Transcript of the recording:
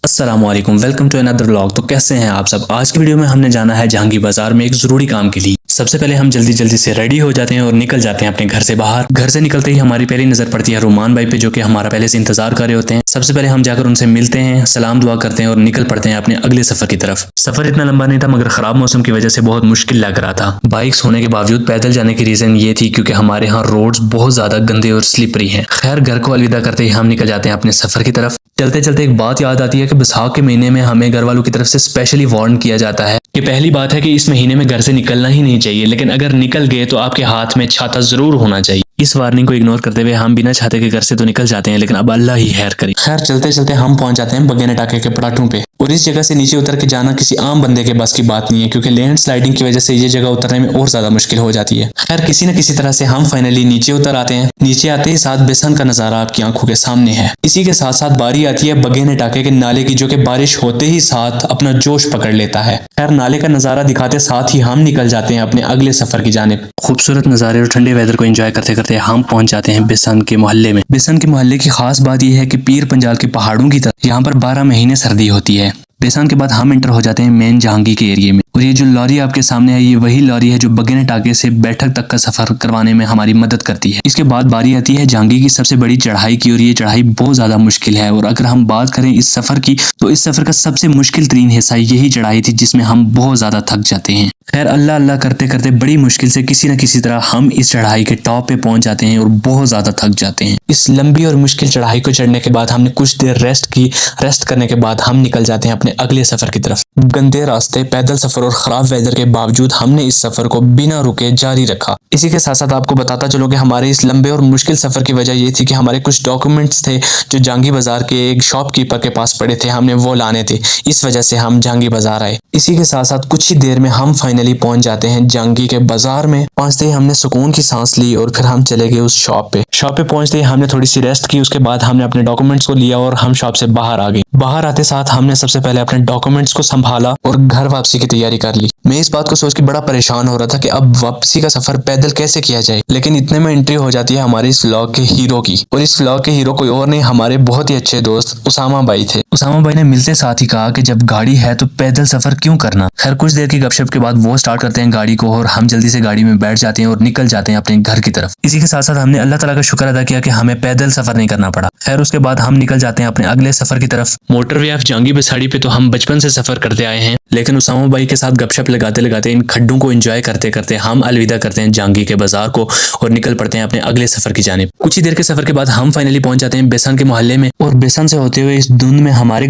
अस्सलामुअलैकुम, welcome to another vlog. तो कैसे हैं आप सब। आज की वीडियो में हमने जाना है जहांगीर बाजार में एक जरूरी काम के लिए। सबसे पहले हम जल्दी जल्दी से रेडी हो जाते हैं और निकल जाते हैं अपने घर से बाहर। घर से निकलते ही हमारी पहली नजर पड़ती है रुमान भाई पे, जो कि हमारा पहले से इंतजार कर रहे होते हैं। सबसे पहले हम जाकर उनसे मिलते हैं, सलाम दुआ करते हैं और निकल पड़ते हैं अपने अगले सफर की तरफ। सफर इतना लंबा नहीं था, मगर खराब मौसम की वजह से बहुत मुश्किल लग रहा था। बाइक्स होने के बावजूद पैदल जाने की रीजन ये थी क्योंकि हमारे यहाँ रोड्स बहुत ज्यादा गंदे और स्लिपरी हैं। खैर, घर को अलविदा करते ही हम निकल जाते हैं अपने सफर की तरफ। चलते चलते एक बात याद आती है कि बैसाख के महीने में हमें घर वालों की तरफ से स्पेशली वार्न किया जाता है कि पहली बात है कि इस महीने में घर से निकलना ही नहीं चाहिए, लेकिन अगर निकल गए तो आपके हाथ में छाता जरूर होना चाहिए। इस वार्निंग को इग्नोर करते हुए हम बिना छाते के घर से तो निकल जाते हैं, लेकिन अब अल्लाह ही खैर करे। खैर, चलते चलते हम पहुंच जाते हैं बगेने टाके के पटाटों पे। और इस जगह से नीचे उतर के जाना किसी आम बंदे के बस की बात नहीं है, क्योंकि लैंड स्लाइडिंग की वजह से ये जगह उतरने में और ज्यादा मुश्किल हो जाती है। खैर, किसी न किसी तरह से हम फाइनली नीचे उतर आते हैं। नीचे आते ही साथ बेसन का नजारा आपकी आंखों के सामने है। इसी के साथ साथ बारी आती है बगेने टाके के नाले की, जो कि बारिश होते ही साथ अपना जोश पकड़ लेता है। खैर, नाले का नजारा दिखाते साथ ही हम निकल जाते हैं अपने अगले सफर की जानिब। खूबसूरत नजारे और ठंडे वेदर को एंजॉय करते करते हम पहुंच जाते हैं बेसन के मोहल्ले में। बेसन के मोहल्ले की खास बात यह है कि पीर पंजाल के पहाड़ों की तरह यहाँ पर 12 महीने सर्दी होती है। बेसन के बाद हम एंटर हो जाते हैं मेन जहांगीर के एरिया में। और ये जो लॉरी आपके सामने है, ये वही लॉरी है जो बगेने टाके से बैठक तक का सफर करवाने में हमारी मदद करती है। इसके बाद बारी आती है जहांगीर की सबसे बड़ी चढ़ाई की, और ये चढ़ाई बहुत ज्यादा मुश्किल है। और अगर हम बात करें इस सफर की, तो इस सफर का सबसे मुश्किल तरीन हिस्सा यही चढ़ाई थी, जिसमें हम बहुत ज्यादा थक जाते हैं। खैर, अल्लाह अल्लाह करते करते बड़ी मुश्किल से किसी न किसी तरह हम इस चढ़ाई के टॉप पे पहुंच जाते हैं और बहुत ज्यादा थक जाते हैं। इस लंबी और मुश्किल चढ़ाई को चढ़ने के बाद हमने कुछ देर रेस्ट की। रेस्ट करने के बाद हम निकल जाते हैं अपने अगले सफर की तरफ। गंदे रास्ते, पैदल सफर और खराब वेदर के बावजूद हमने इस सफर को बिना रुके जारी रखा। इसी के साथ साथ आपको बताता चलो कि हमारे इस लंबे और मुश्किल सफर की वजह ये थी कि हमारे कुछ डॉक्यूमेंट्स थे जो जहांगीर बाजार के एक शॉपकीपर के पास पड़े थे, हमने वो लाने थे। इस वजह से हम जहांगीर बाजार आए। इसी के साथ साथ कुछ ही देर में हम फाइनली पहुंच जाते हैं जहांगीर के बाजार में। पहुंचते ही हमने सुकून की सांस ली और फिर हम चले गए उस शॉप पे। शॉप पे पहुंचते ही हमने थोड़ी सी रेस्ट की। उसके बाद हमने अपने डॉक्यूमेंट्स को लिया और हम शॉप से बाहर आ गए। बाहर आते साथ हमने सबसे पहले अपने डॉक्यूमेंट्स को संभाला और घर वापसी की तैयारी कर ली। मैं इस बात को सोच के बड़ा परेशान हो रहा था कि अब वापसी का सफर पैदल कैसे किया जाए, लेकिन इतने में एंट्री हो जाती है हमारे इस व्लॉग के हीरो की। और इस व्लॉग के हीरो कोई और नहीं, हमारे बहुत ही अच्छे दोस्त उसामा भाई थे। उसामा भाई ने मिलते साथ ही कहा कि जब गाड़ी है तो पैदल सफर क्यों करना। खैर, कुछ देर की गपशप के बाद वो स्टार्ट करते हैं गाड़ी को और हम जल्दी से गाड़ी में बैठ जाते हैं और निकल जाते हैं अपने घर की तरफ। इसी के साथ साथ हमने अल्लाह ताला का शुक्र अदा किया कि हमें पैदल सफर नहीं करना पड़ा। खैर, उसके बाद हम निकल जाते हैं अपने अगले सफर की तरफ। मोटरवे ऑफ जहांगीर बसाड़ी पे तो हम बचपन से सफर करते आए हैं, लेकिन उसामा भाई के साथ गपशप लगाते लगाते इन खड्डों को एंजॉय करते करते हम अलविदा करते हैं जहांगीर के बाजार को और निकल पड़ते हैं अपने अगले सफर की जानिब। कुछ ही देर के सफर के बाद हम फाइनली पहुंच जाते हैं बेसन के मोहल्ले में। और बेसन से होते हुए इस धुंध में हमारे